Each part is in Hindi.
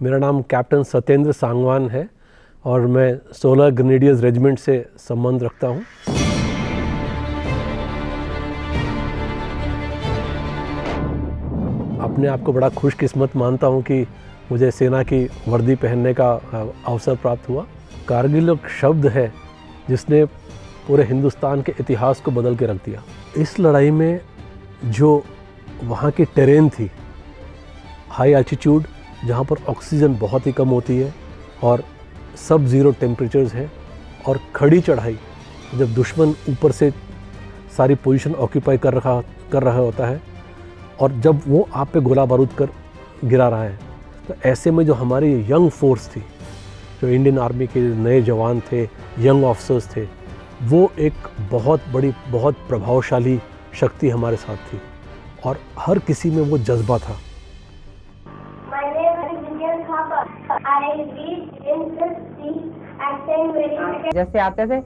मेरा नाम कैप्टन सत्येंद्र सांगवान है और मैं 16 ग्रेनेडियर्स रेजिमेंट से संबंध रखता हूँ। अपने आप को बड़ा खुशकिस्मत मानता हूँ कि मुझे सेना की वर्दी पहनने का अवसर प्राप्त हुआ। कारगिल एक शब्द है जिसने पूरे हिंदुस्तान के इतिहास को बदल के रख दिया। इस लड़ाई में जो वहाँ की टेरेन थी, हाई एल्टीट्यूड, जहाँ पर ऑक्सीजन बहुत ही कम होती है और सब ज़ीरो टेम्परेचर्स हैं, और खड़ी चढ़ाई, जब दुश्मन ऊपर से सारी पोजीशन ऑक्यूपाई कर रहा होता है और जब वो आप पे गोला बारूद कर गिरा रहा है, तो ऐसे में जो हमारी यंग फोर्स थी, जो इंडियन आर्मी के नए जवान थे, यंग ऑफिसर्स थे, वो एक बहुत बड़ी, बहुत प्रभावशाली शक्ति हमारे साथ थी और हर किसी में वो जज्बा था। जैसे आते थे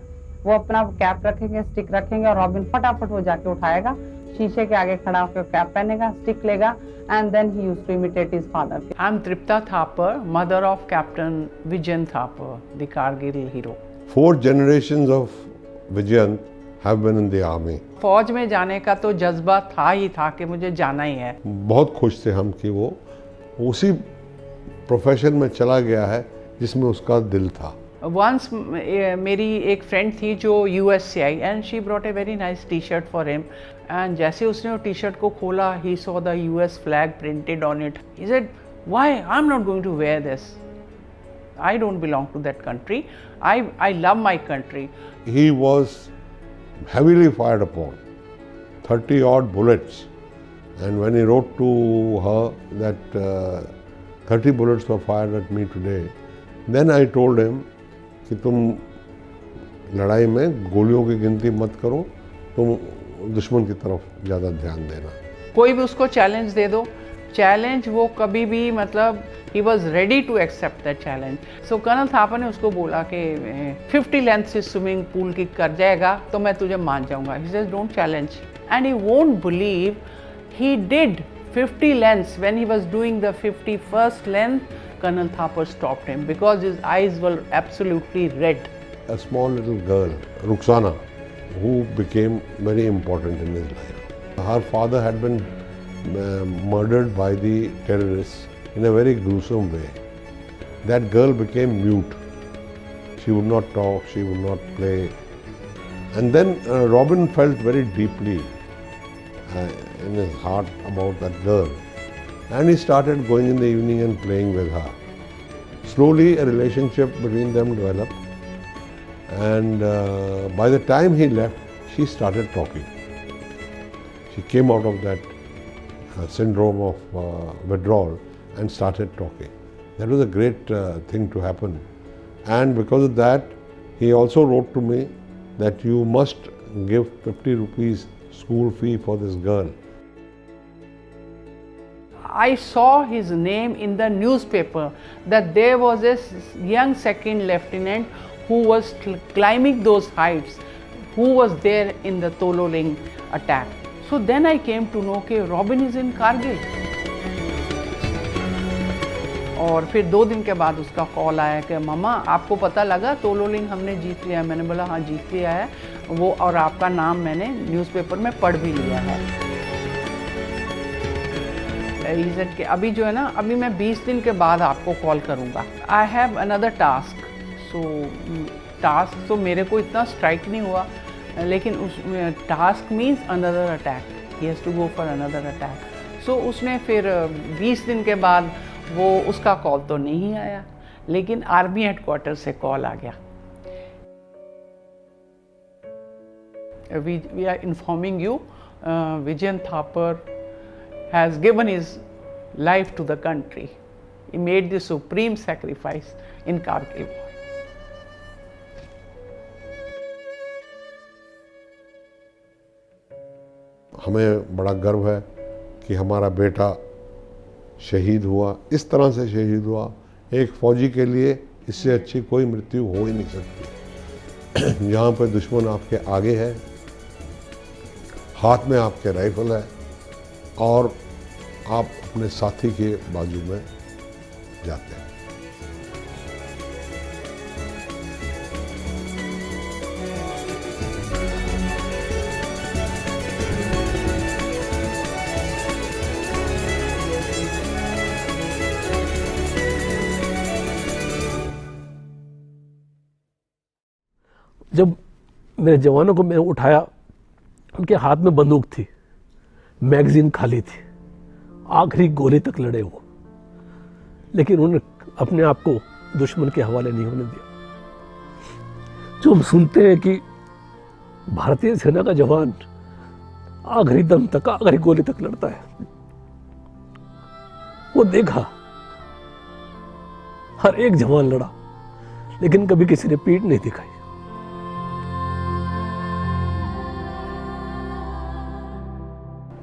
वो अपना कैप रखेंगे, स्टिक रखेंगे और रॉबिन फटाफट वो जाके उठाएगा, शीशे के आगे खड़ा होकर कैप पहनेगा, स्टिक लेगा, and then he used to imitate his father. I'm Tripta Thapar, mother of Captain Vijayan Thapar, the Kargil hero. 4 generations of Vijayan have been in the army. फौज में जाने का तो जज्बा था ही था कि मुझे जाना ही है। बहुत खुश थे हम कि वो उसी प्रोफेशन में चला गया है जिसमें उसका दिल था। Once मेरी एक फ्रेंड थी जो US से आई and she brought a very nice T-shirt for him, and जैसे उसने वो T-shirt को खोला, he saw the US flag printed on it. He said, "Why? I'm not going to wear this. I don't belong to that country. I love my country." He was heavily fired upon, 30 odd bullets, and when he wrote to her that 30 bullets were fired at me today, then I told him कि तुम लड़ाई में गोलियों की गिनती मत करो, तुम दुश्मन की तरफ ज़्यादा ध्यान देना। कोई भी उसको चैलेंज दे दो, चैलेंज वो कभी भी, मतलब he was ready to accept that challenge. So colonel Thapar ने उसको बोला कि 50 लेंथ से स्विमिंग पूल की कर जाएगा तो मैं तुझे मान जाऊंगा। He says don't challenge, and he won't believe he did 50 lengths. When he was doing the 51st length, Colonel Thapar stopped him because his eyes were absolutely red. A small little girl, Ruxana, who became very important in his life. Her father had been murdered by the terrorists in a very gruesome way. That girl became mute. She would not talk, she would not play. And then Robin felt very deeply in his heart about that girl, and he started going in the evening and playing with her. Slowly a relationship between them developed, and by the time he left, she started talking. She came out of that syndrome of withdrawal and started talking. That was a great thing to happen, and because of that, he also wrote to me that you must give 50 rupees school fee for this girl. I saw his name in the newspaper that there was a young second lieutenant who was climbing those heights, who was there in the Tololing attack. So then I came to know कि Robin is in Kargil. और फिर 2 दिन के बाद उसका कॉल आया कि मामा आपको पता लगा तोलोलिंग हमने जीत लिया है। मैंने बोला हाँ जीत लिया है वो, और आपका नाम मैंने न्यूज़पेपर में पढ़ भी लिया है। रीज़न के अभी जो है ना, अभी मैं 20 दिन के बाद आपको कॉल करूँगा। I have another task. So task तो मेरे को इतना स्ट्राइक नहीं हुआ, लेकिन उस task means another attack, he has to go for another attack. So उसने फिर 20 दिन के बाद वो, उसका कॉल तो नहीं आया, लेकिन आर्मी हेडक्वार्टर से कॉल आ गया। We are informing you, Vijayan Thapar has given his life to the country. He made the supreme sacrifice in Kargil war. हमें बड़ा गर्व है कि हमारा बेटा शहीद हुआ, इस तरह से शहीद हुआ। एक फौजी के लिए इससे अच्छी कोई मृत्यु हो ही नहीं सकती। जहाँ पर दुश्मन आपके आगे है, हाथ में आपके राइफल है और आप अपने साथी के बाजू में जाते हैं। जब मेरे जवानों को मैंने उठाया, उनके हाथ में बंदूक थी, मैगजीन खाली थी, आखिरी गोली तक लड़े वो, लेकिन उन्होंने अपने आप को दुश्मन के हवाले नहीं होने दिया। जो हम सुनते हैं कि भारतीय सेना का जवान आखिरी दम तक, आखिरी गोली तक लड़ता है, वो देखा, हर एक जवान लड़ा, लेकिन कभी किसी ने पीठ नहीं दिखाई।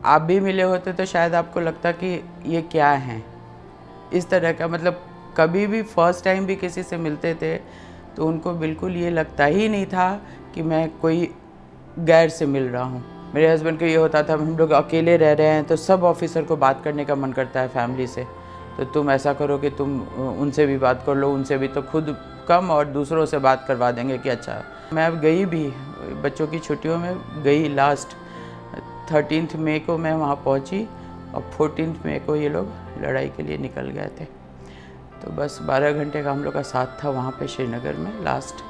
आप भी मिले होते तो शायद आपको लगता कि ये क्या है, इस तरह का, मतलब कभी भी फर्स्ट टाइम भी किसी से मिलते थे तो उनको बिल्कुल ये लगता ही नहीं था कि मैं कोई गैर से मिल रहा हूँ। मेरे हस्बैंड को ये होता था, हम लोग अकेले रह रहे हैं तो सब ऑफिसर को बात करने का मन करता है फैमिली से, तो तुम ऐसा करो कि तुम उनसे भी बात कर लो, उनसे भी तो खुद कम और दूसरों से बात करवा देंगे कि अच्छा। मैं अब गई भी, बच्चों की छुट्टियों में गई, लास्ट 13 मई को मैं वहाँ पहुँची और 14 मई को ये लोग लड़ाई के लिए निकल गए थे। तो बस 12 घंटे का हम लोग का साथ था वहाँ पे श्रीनगर में लास्ट,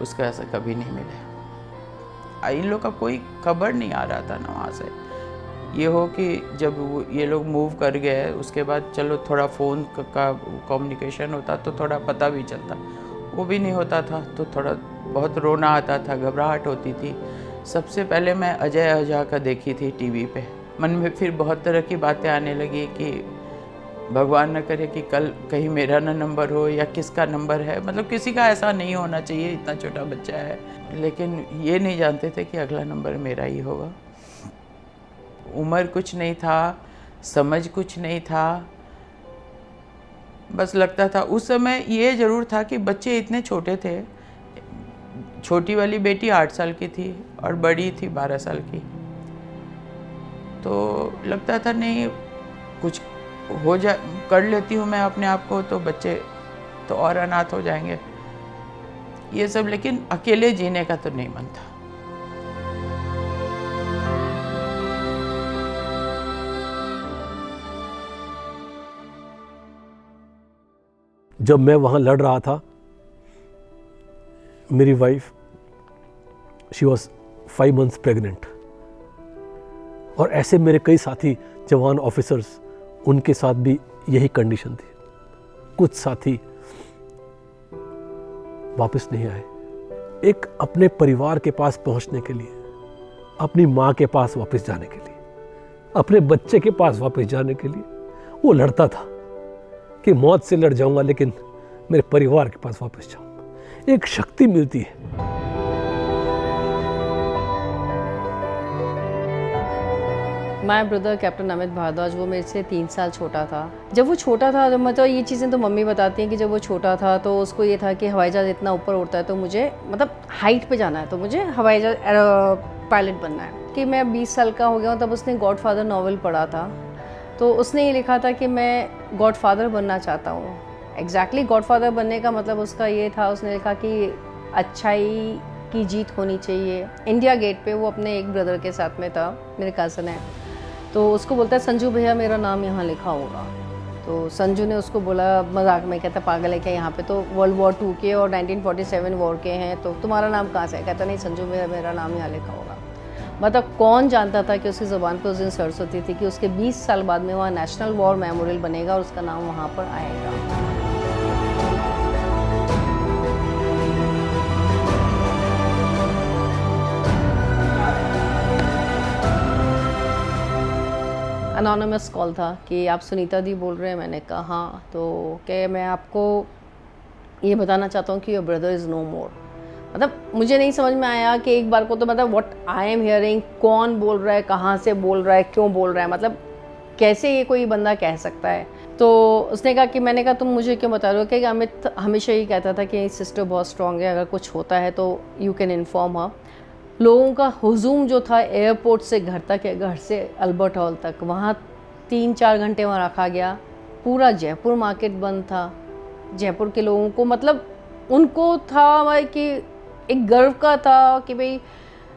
उसका ऐसा कभी नहीं मिले। इन लोग का कोई खबर नहीं आ रहा था ना वहाँ से। ये हो कि जब ये लोग मूव कर गए उसके बाद चलो थोड़ा फ़ोन का कम्युनिकेशन होता तो थोड़ा पता भी चलता, वो भी नहीं होता था तो थोड़ा बहुत रोना आता था, घबराहट होती थी। सबसे पहले मैं अजय अहजा का देखी थी टीवी पे, मन में फिर बहुत तरह की बातें आने लगी कि भगवान न करे कि कल कहीं मेरा ना नंबर हो या किसका नंबर है, मतलब किसी का ऐसा नहीं होना चाहिए, इतना छोटा बच्चा है। लेकिन ये नहीं जानते थे कि अगला नंबर मेरा ही होगा। उम्र कुछ नहीं था, समझ कुछ नहीं था, बस लगता था उस समय ये ज़रूर था कि बच्चे इतने छोटे थे। छोटी वाली बेटी 8 साल की थी और बड़ी थी 12 साल की, तो लगता था नहीं कुछ हो जा कर लेती हूँ मैं अपने आप को तो बच्चे तो और अनाथ हो जाएंगे, ये सब। लेकिन अकेले जीने का तो नहीं मन था। जब मैं वहाँ लड़ रहा था, मेरी wife she was 5 months pregnant, और ऐसे मेरे कई साथी जवान ऑफिसर्स, उनके साथ भी यही कंडीशन थी। कुछ साथी वापस नहीं आए। एक अपने परिवार के पास पहुंचने के लिए, अपनी माँ के पास वापस जाने के लिए, अपने बच्चे के पास वापस जाने के लिए वो लड़ता था कि मौत से लड़ जाऊंगा लेकिन मेरे परिवार के पास वापस जाऊंगा। एक शक्ति मिलती है। My brother captain Amit Bhardwaj, वो मेरे से 3 साल छोटा था। जब वो छोटा था, मतलब ये चीज़ें तो मम्मी बताती हैं कि जब वो छोटा था तो उसको ये था कि हवाई जहाज़ इतना ऊपर उड़ता है तो मुझे, मतलब हाइट पे जाना है तो मुझे हवाई जहाज़ पायलट बनना है। कि मैं 20 साल का हो गया हूँ तब उसने गॉडफादर नॉवल पढ़ा था, तो उसने ये लिखा था कि मैं गॉडफादर बनना चाहता हूँ। एग्जैक्टली गॉडफादर बनने का मतलब उसका ये था, उसने लिखा कि अच्छाई की जीत होनी चाहिए। इंडिया गेट पे वो अपने एक ब्रदर के साथ में था, मेरे कज़न है, तो उसको बोलता है संजू भैया मेरा नाम यहाँ लिखा होगा। तो संजू ने उसको बोला मजाक में, कहता पागल है क्या, यहाँ पे तो वर्ल्ड वॉर 2 के और 1947 वॉर के हैं, तो तुम्हारा नाम कहाँ से है? कहता नहीं संजू भैया मेरा नाम यहाँ लिखा होगा। मतलब कौन जानता था कि उसकी ज़ुबान पर उस दिन सरस्वती थी कि उसके 20 साल बाद में वहाँ नेशनल वॉर मेमोरियल बनेगा और उसका नाम वहाँ पर आएगा। अनोनिमस कॉल था कि आप सुनीता दी बोल रहे हैं। मैंने कहा हाँ, तो कि मैं आपको ये बताना चाहता हूँ कि योर ब्रदर इज़ नो मोर। मतलब मुझे नहीं समझ में आया कि एक बार को तो मतलब व्हाट आई एम हियरिंग, कौन बोल रहा है, कहाँ से बोल रहा है, क्यों बोल रहा है, मतलब कैसे ये कोई बंदा कह सकता है। तो उसने कहा कि, मैंने कहा तुम मुझे क्यों बता रहे हो, कि अमित हमेशा ही कहता था कि सिस्टर बहुत स्ट्रॉन्ग है, अगर कुछ होता है तो यू कैन इन्फॉर्म हर। लोगों का हुजूम जो था एयरपोर्ट से घर तक, या घर से अल्बर्ट हॉल तक, वहाँ 3-4 घंटे वहाँ रखा गया। पूरा जयपुर मार्केट बंद था। जयपुर के लोगों को मतलब उनको था भाई कि एक गर्व का था कि भाई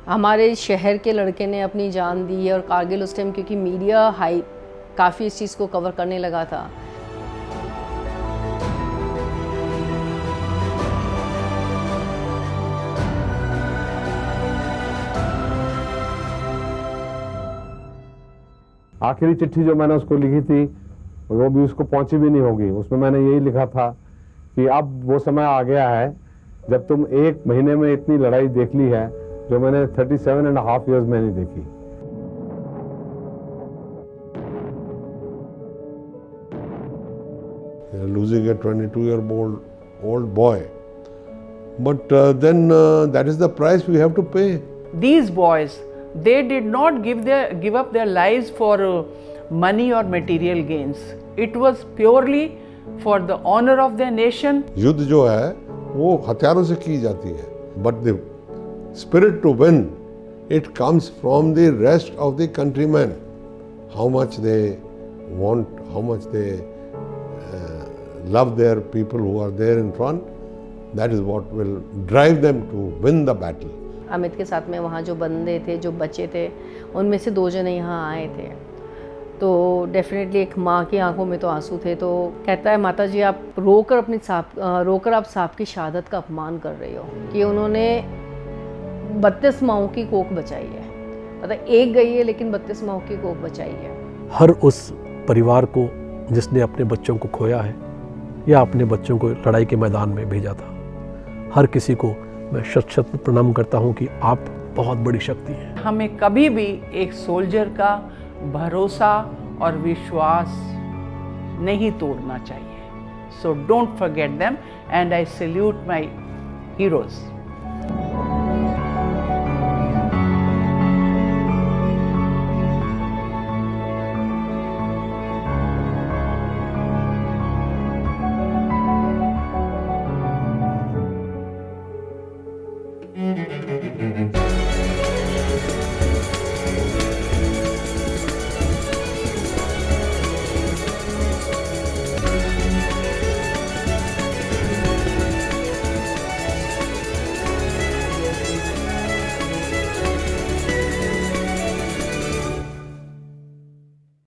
हमारे शहर के लड़के ने अपनी जान दी है। और कारगिल उस टाइम क्योंकि मीडिया काफ़ी इस चीज़ को कवर करने लगा था। आखिरी चिट्ठी जो मैंने उसको लिखी थी वो भी उसको पहुंची भी नहीं होगी। उसमें मैंने यही लिखा था कि अब वो समय आ गया है जब तुम 1 महीने में इतनी लड़ाई देख ली है जो मैंने 37.5 years में नहीं देखी। Losing a 22-year-old boy, but then that is the price we have to pay. These boys, they did not give up their lives for money or material gains. It was purely for the honor of their nation. युद्ध जो है वो हथियारों से की जाती है, but the spirit to win, it comes from the rest of the countrymen. How much they want, how much they love their people who are there in front, that is what will drive them to win the battle. Amit के साथ में वहाँ जो बंदे थे, जो बच्चे थे, उनमें से 2 जने यहाँ आए थे। तो डेफिनेटली एक माँ की आंखों में तो आंसू थे। तो कहता है माता जी आप रोकर आप साहब की शहादत का अपमान कर रही हो कि उन्होंने 32 माओं की कोख बचाई है। मतलब एक गई है लेकिन 32 माओं की कोख बचाई है। हर उस परिवार को जिसने अपने बच्चों को खोया है या अपने बच्चों को लड़ाई के मैदान में भेजा था, हर किसी को मैं शत प्रणाम करता हूँ कि आप बहुत बड़ी शक्ति हैं। हमें कभी भी एक सोल्जर का भरोसा और विश्वास नहीं तोड़ना चाहिए। So don't forget them and I salute my heroes.